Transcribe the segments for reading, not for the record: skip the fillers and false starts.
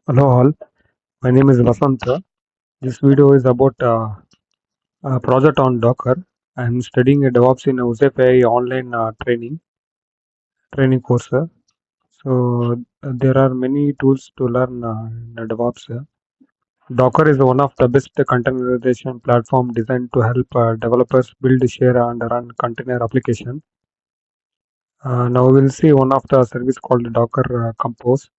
Hello all, my name is Vasanth. This video is about a project on Docker. I am studying a DevOps in a huzefai online training course. There are many tools to learn in DevOps. Docker is one of the best containerization platform designed to help developers build, share, and run container application. Now we'll see one of the service called Docker Compose.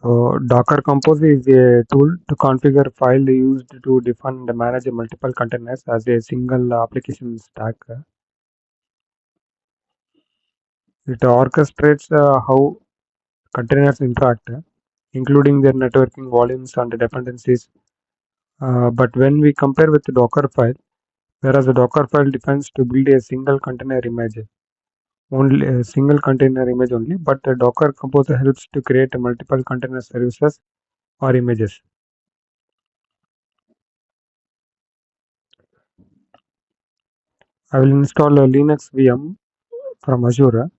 So Docker Compose is a tool to configure file used to define and manage multiple containers as a single application stack. It orchestrates how containers interact, including their networking volumes and dependencies. But when we compare with the Docker file, whereas the Docker file defines to build a single container image, only a single container image only, but the Docker Compose helps to create multiple container services or images. I will install a Linux VM from Azure.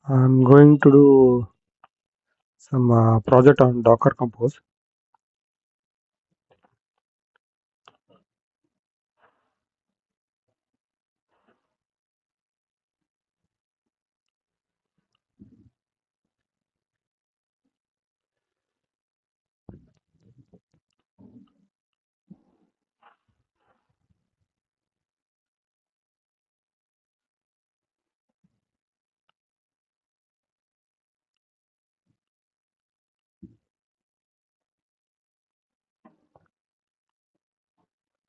I'm going to do some project on Docker Compose.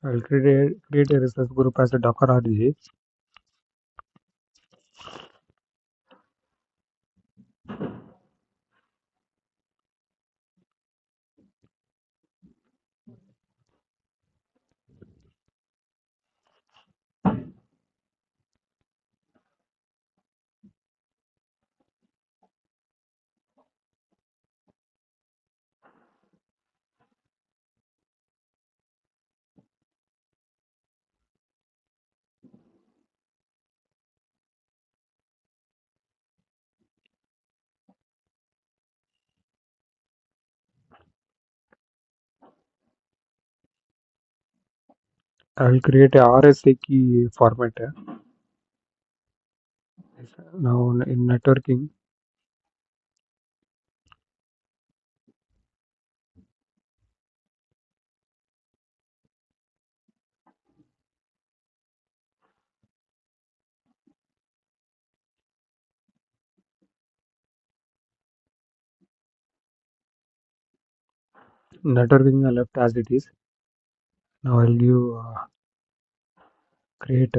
I will create a resource group as a Docker RG. I will create a RSA key format. Now in networking, I left as it is. Now I'll give create.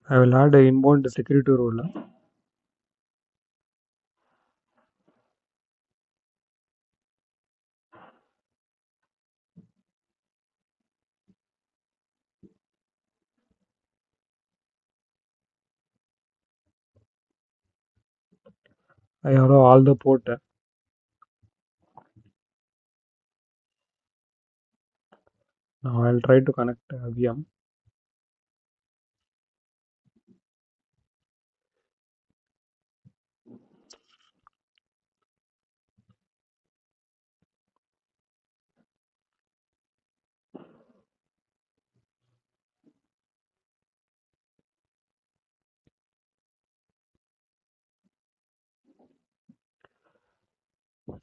I will add a inbound security rule. I allow all the port. Now I'll try to connect VM.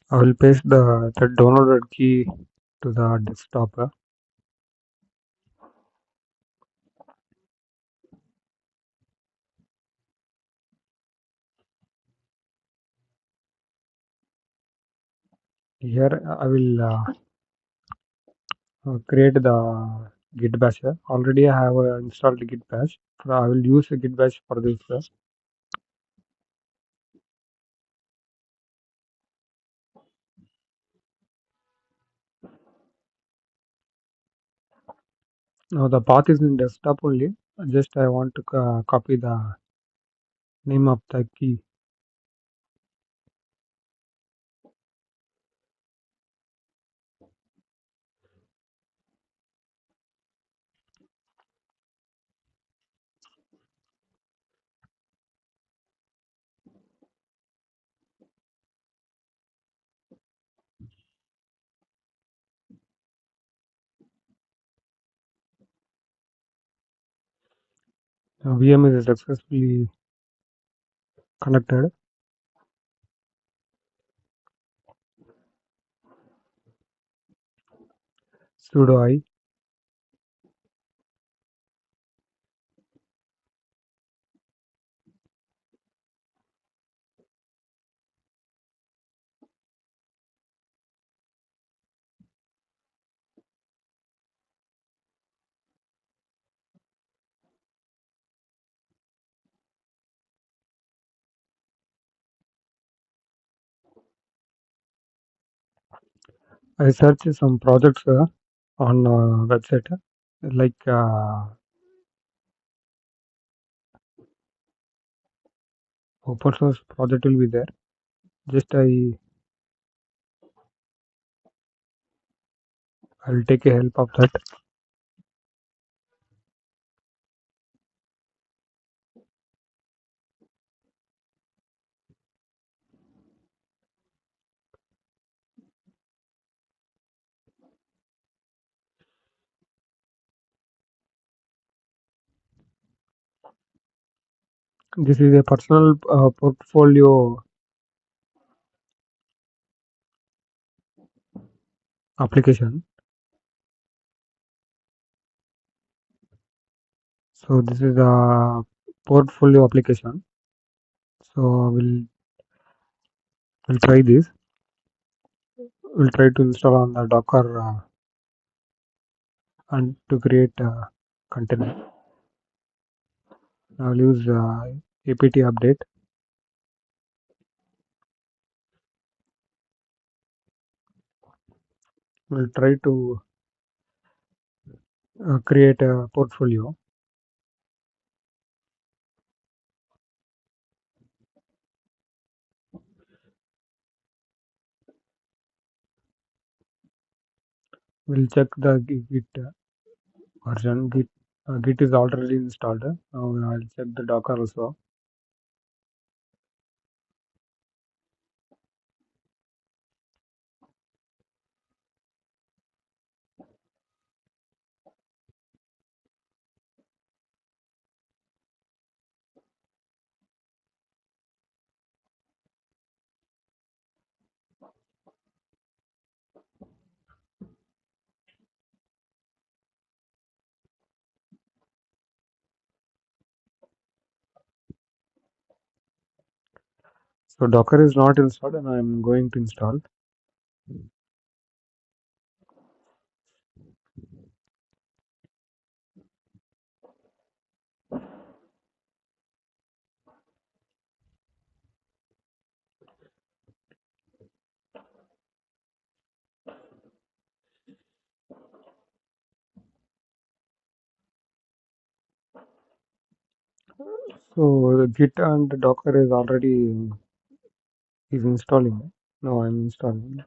I will paste the downloaded key to the desktop. Here I will create the Git bash. Already I have installed Git bash. I will use a Git bash for this. Now the path is in desktop only. Just I want to copy the name of the key. VM is successfully connected. Sudo I. I search some projects on website like open source project will be there. Just I'll take a help of that. This is a personal portfolio application. So this is a portfolio application. So we'll try this. We'll try to install on the Docker and to create a container. I'll use apt update. We'll try to create a portfolio. We'll check the Git version. Git is already installed. Now I'll check the Docker also. So Docker is not installed, and I'm going to install. So the Git and Docker is already is installing. Now I'm installing.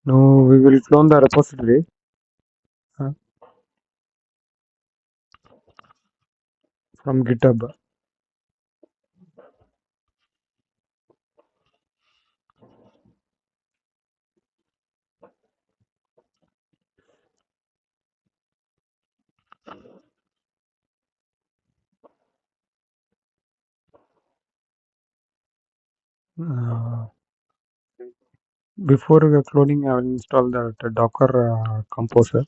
Now we will clone the repository uh, from GitHub. Uh, Before cloning, I will install the Docker Composer.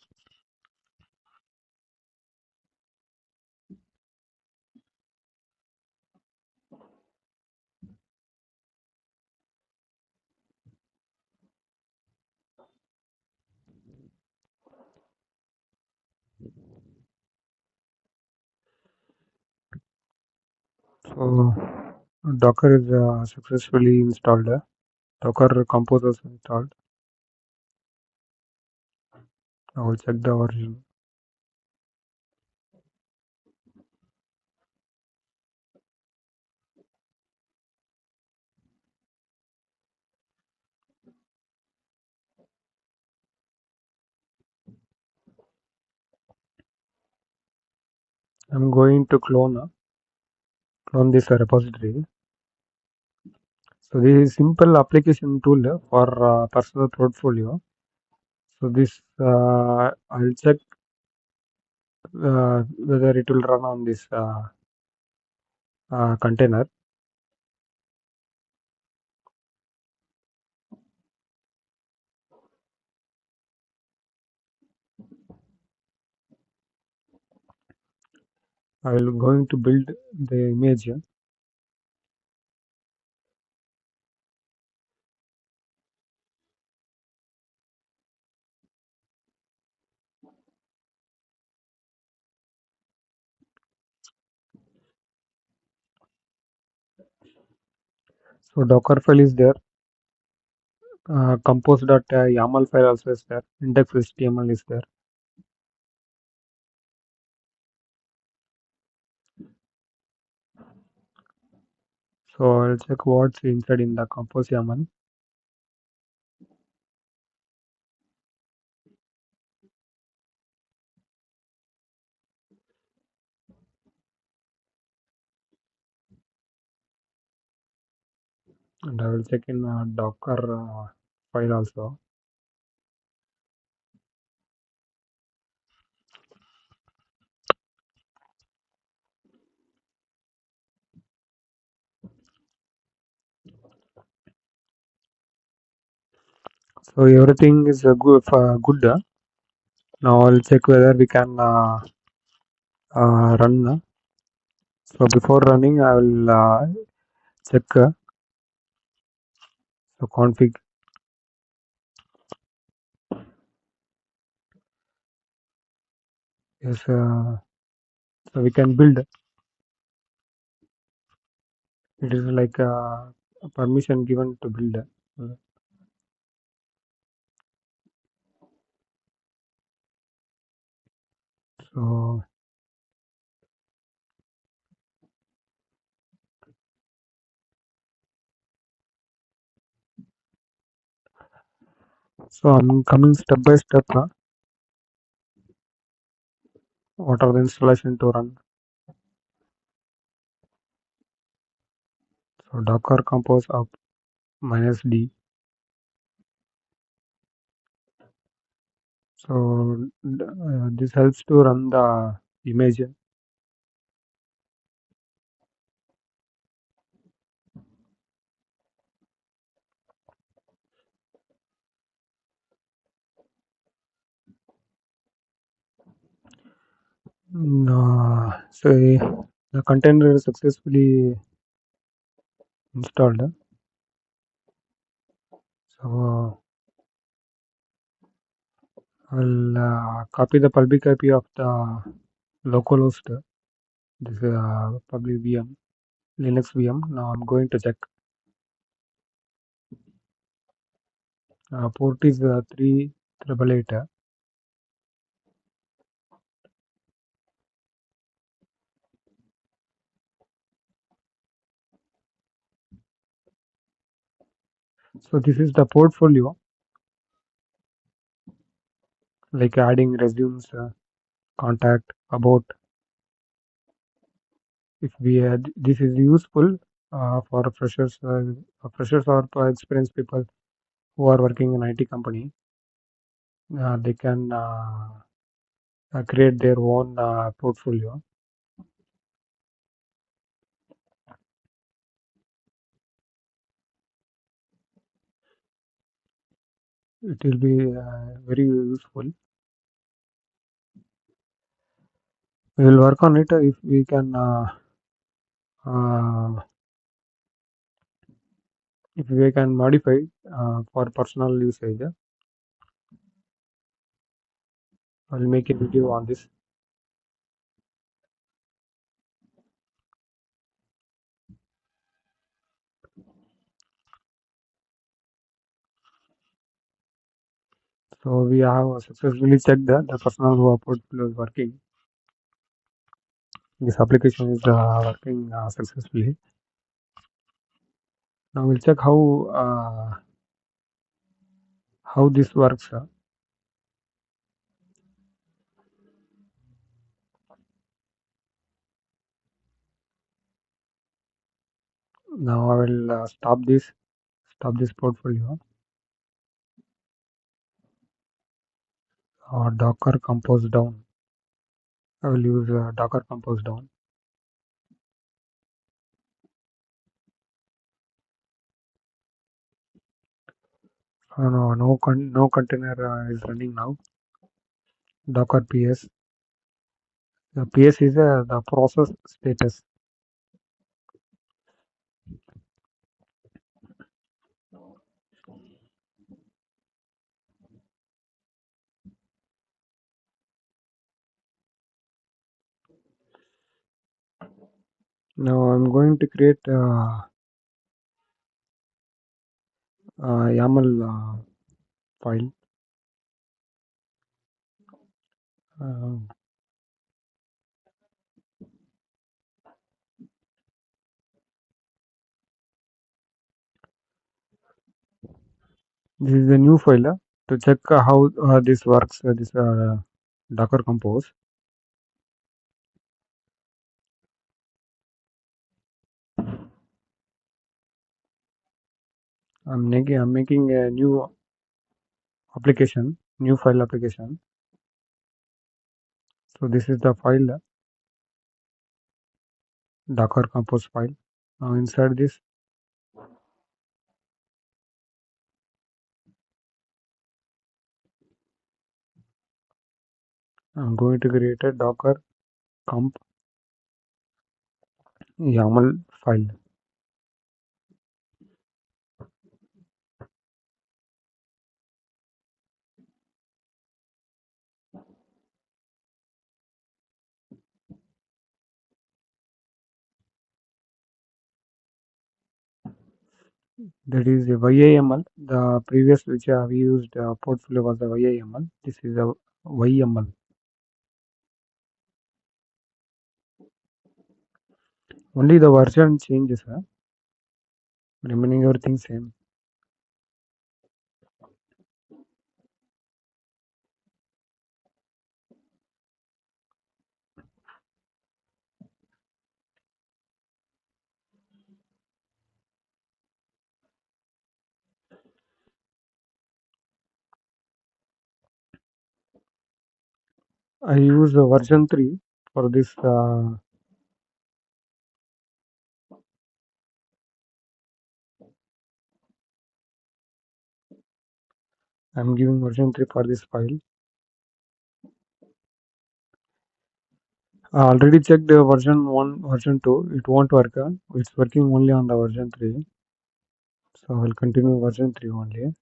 So Docker is successfully installed. Docker Composer is installed. I will check the version. I'm going to clone this repository. So this is simple application tool for personal portfolio. So this I'll check whether it will run on this container. I will going to build the image. So Docker file is there. Compose.yaml file also is there. Index.html is there. So I'll check what's inside in the compose YAML. And I will check in Docker file also. So everything is good. Now I'll check whether we can run. So before running, I will check the config. Yes, so we can build. It is like a permission given to build. So I'm coming step by step. What are the installation to run? So Docker compose up -d. So this helps to run the image. So the container is successfully installed. So I will copy the public IP of the localhost. This is public VM, Linux VM. Now I'm going to check. Port is 3888. So this is the portfolio. like adding resumes, contact, about. If we had, this is useful for freshers or for experienced people who are working in IT company. They can create their own portfolio. It will be very useful. We will work on it uh, if we can modify for personal usage. I'll make a video on this. So we have successfully checked that the personal who portfolio is working. This application is working successfully. Now we'll check how this works. Now I will stop this portfolio, or Docker compose down. I will use Docker compose down. No container is running now. Docker PS. The PS is the process status. Now I'm going to create YAML file. Uh, this is a new file to check how this works. This Docker compose. I'm making a new application, new file application. So this is the file, Docker compose file. Now inside this, I'm going to create a Docker comp YAML file. That is a YAML. The previous which we used portfolio was the YAML. This is a YML. Only the version changes, remaining everything same. I use version 3 for this. I'm giving version 3 for this file. I already checked the version 1, version 2. It won't work. It's working only on the version 3. So I'll continue version 3 only.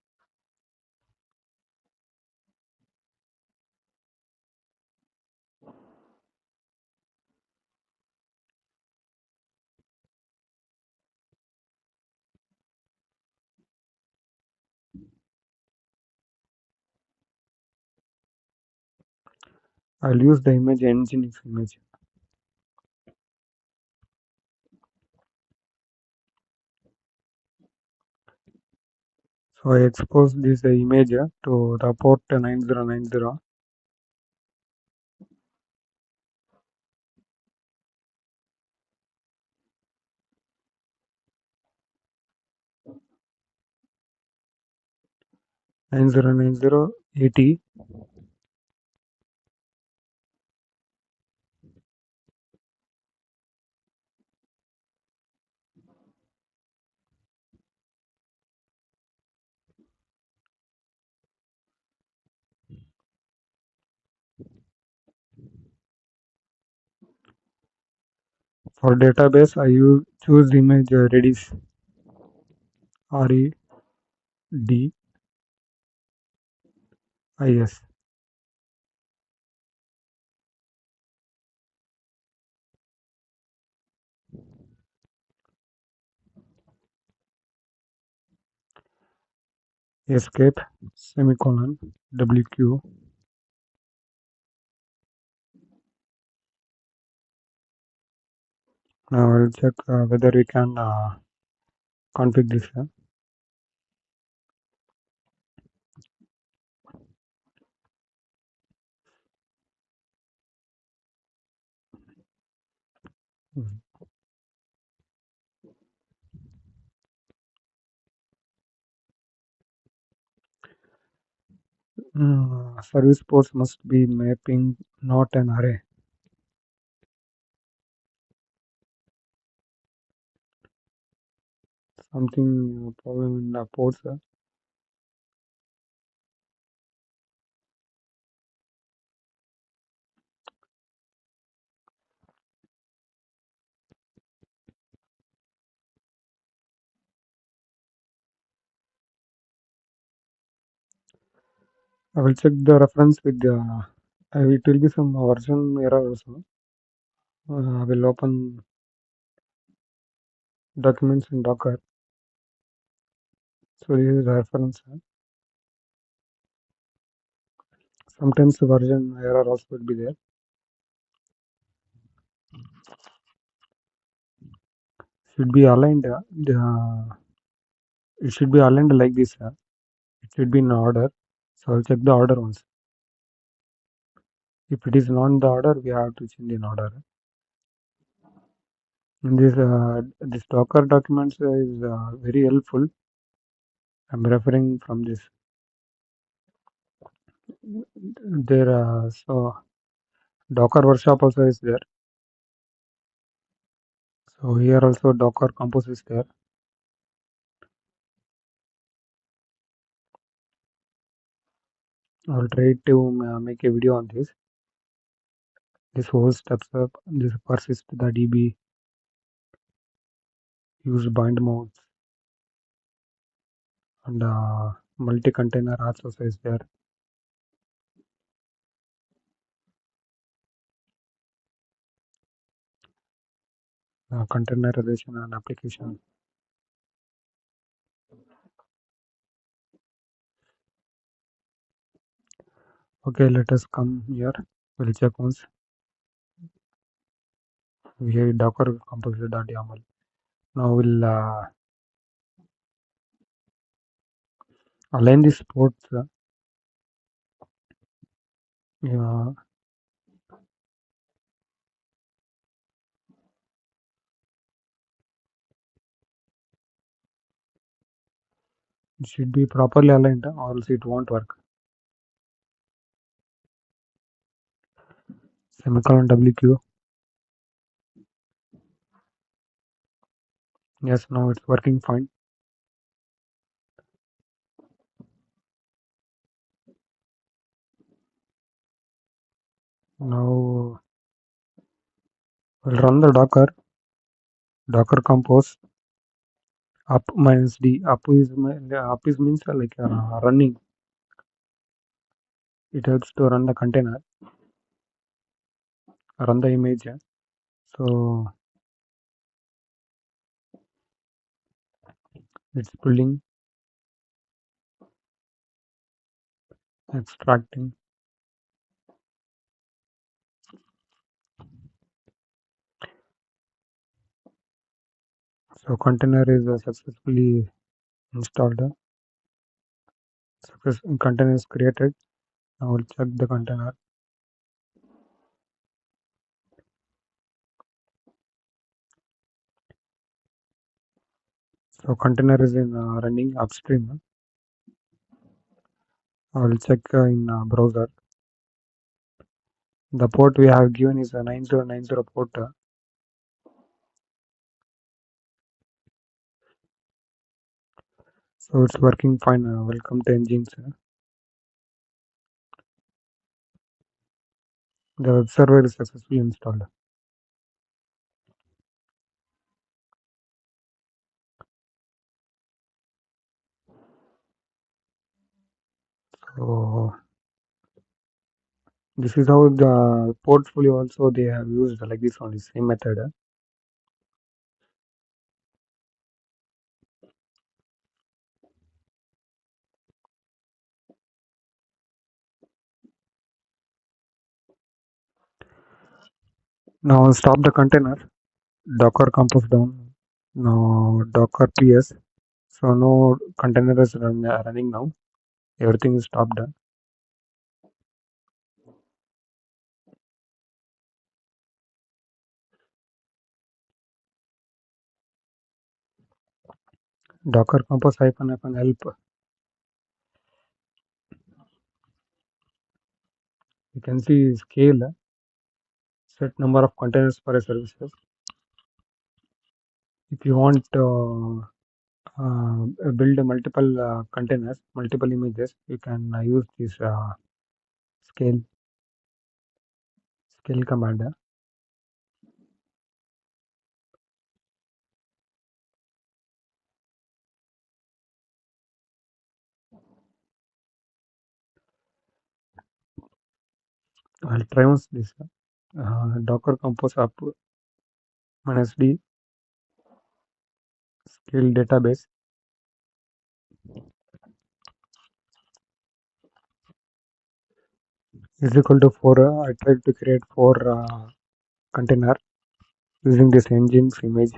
I'll use the image Nginx image. So I expose this image to the port 9090. 909080. For database, I choose image Redis REDIS. Escape semicolon WQ. Now I'll check whether we can configure this. Service ports must be mapping, not an array. Something problem in the ports. I will check the reference with the. It will be some version error also. I will open documents in Docker. So this is the reference. Sometimes the version error also will be there. Should be aligned. It should be aligned like this. It should be in order. So I'll check the order once. If it is not in the order, we have to change in order. And this Docker documents is very helpful. I'm referring from this. There, so Docker workshop also is there. So here also Docker compose is there. I'll try to make a video on this. This whole steps up. This persist the DB, use bind modes, and multi-container also is there. Containerization and application. Okay, let us come here. We'll check once. We have Docker composer.yaml. Now we'll align these ports. Yeah, it should be properly aligned or else it won't work. Semicolon WQ. Yes, now it's working fine. Now we'll run the Docker compose up minus D. Up is means like running. It helps to run the container, run the image. So it's pulling, extracting. So container is successfully installed. Container is created. Now we'll check the container. So container is in running upstream. I will check in browser. The port we have given is a 9090 port. So it's working fine. Welcome to engines. The web server is successfully installed. So this is how the portfolio also they have used like this only same method. Now stop the container. Docker compose down. Now Docker PS. So no container is running now. Everything is stopped. Docker compose hyphen help. You can see scale. Set number of containers for a services. If you want build multiple containers, multiple images, you can use this scale command. I'll try once this Docker compose up minus d scale database is equal to 4. I tried to create 4 container using this engine's image.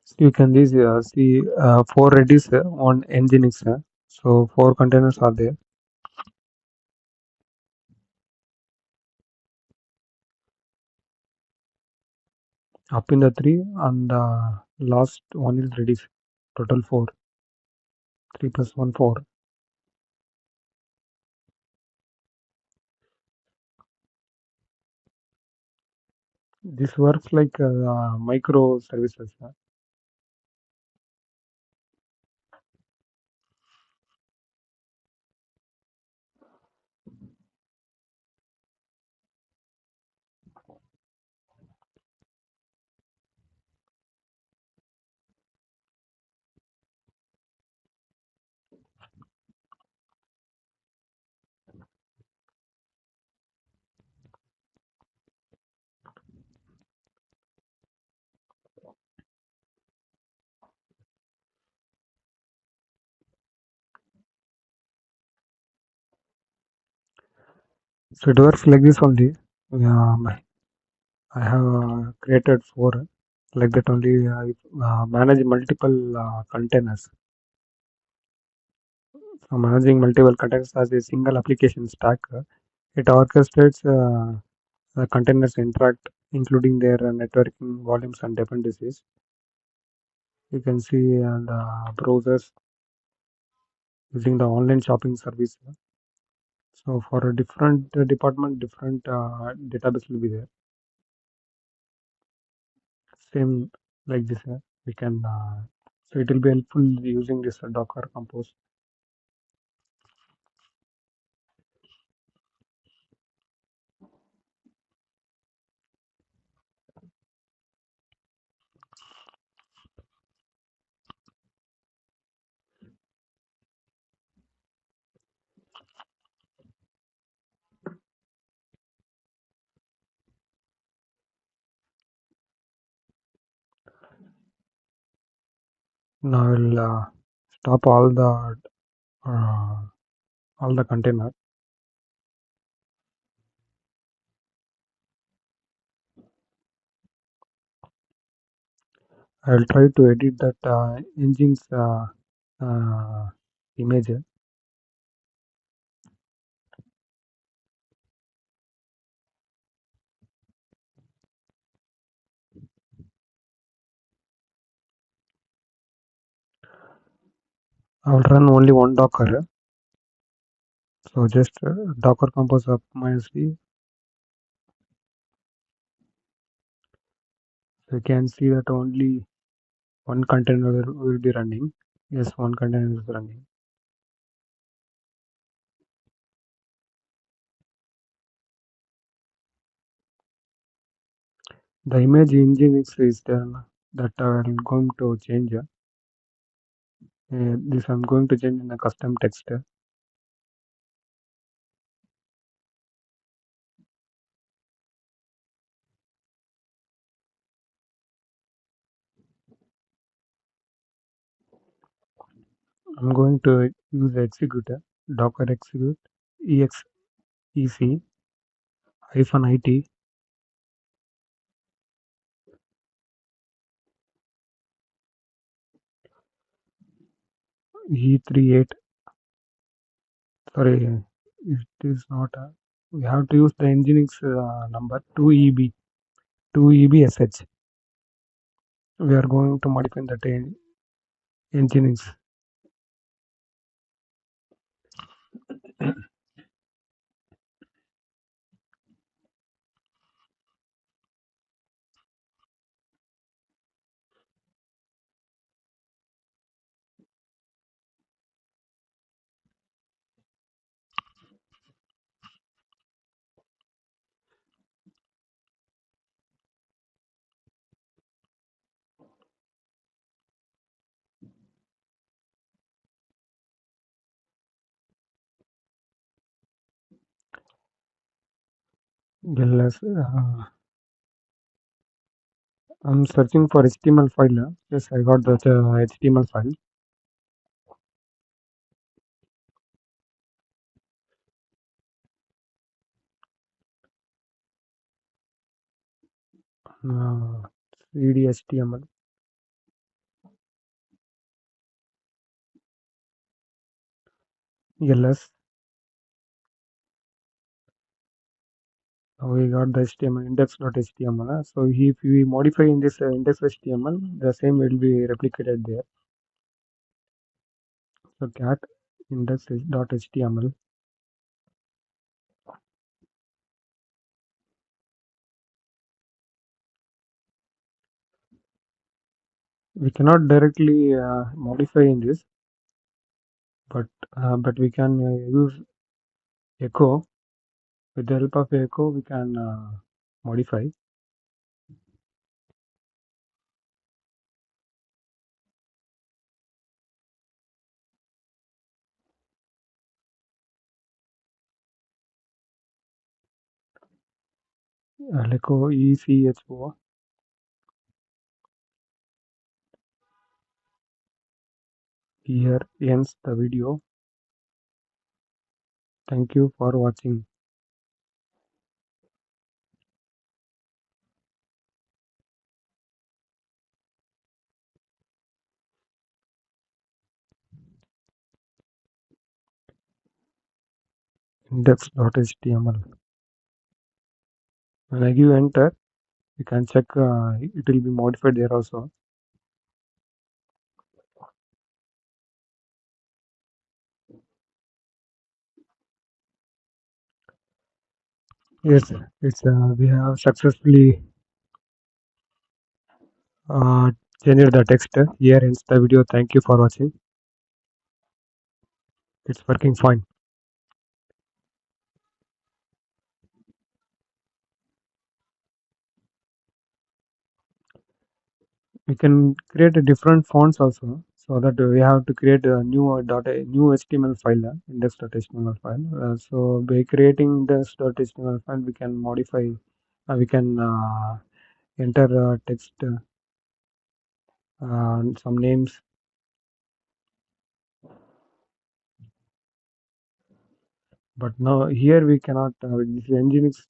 So you can this, see 4 redis on nginx. So 4 containers are there. Up in the 3 and the last one is redis. Total 4. 3 plus 1 4. This works like micro services. So it works like this only. I have created 4 like that only. Manage multiple containers. So managing multiple containers as a single application stack, it orchestrates the containers interact, including their networking volumes and dependencies. You can see the browsers using the online shopping service. So for a different department, different database will be there. Same like this. We can. So it will be helpful using this Docker Compose. Now I will stop uh, all the container. I'll try to edit that engine's image. I'll run only one Docker. So just Docker compose up minus v. So you can see that only one container will be running. Yes, one container is running. The image engine is there that I'm going to change. This I'm going to change in a custom text. I'm going to use the executor docker execute exec hyphen it e38. Sorry, it is not. We have to use the Nginx number 2EB2EBSH. We are going to modify that Nginx. ls. I'm searching for HTML file. Yes, I got the HTML file. cd HTML. ls. We got the HTML index.html. So if we modify in this index.html, the same will be replicated there. So cat index.html. We cannot directly modify in this, but we can use echo. With the help of echo, we can modify. Echo echo. Here ends the video. Thank you for watching. Index.html. When I give enter, you can check it will be modified there also. Yes, it's we have successfully uh, changed the text. Here ends the video. Thank you for watching. It's working fine. We can create a different fonts also, so that we have to create a new new HTML file, index.html file. So by creating this .html file, we can modify, we can enter text, some names. But now here we cannot. This is Nginx,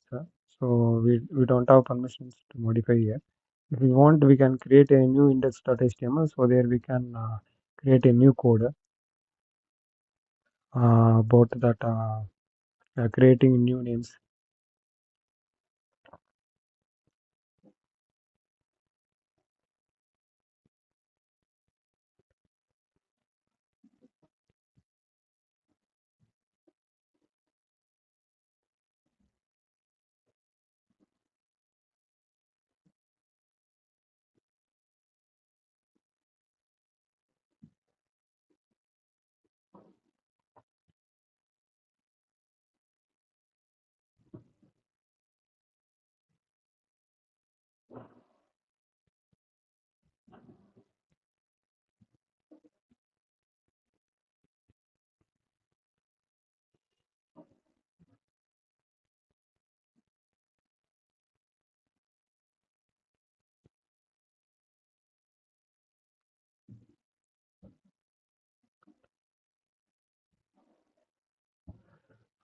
so we don't have permissions to modify here. If we want, we can create a new index.html. So there we can create a new code about that creating new names.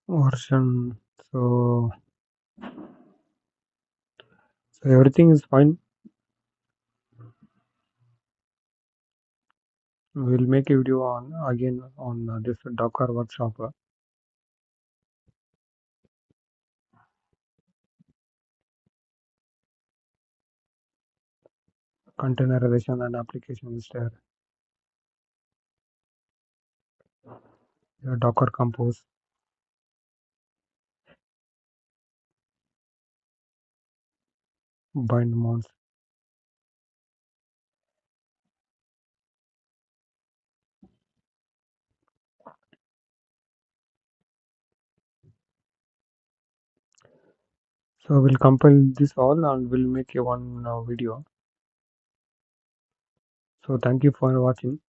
Version. So everything is fine. We'll make a video on again on this Docker workshop, containerization and application install, Docker Compose, bind mounts. So we'll compile this all and we'll make a one video. So thank you for watching.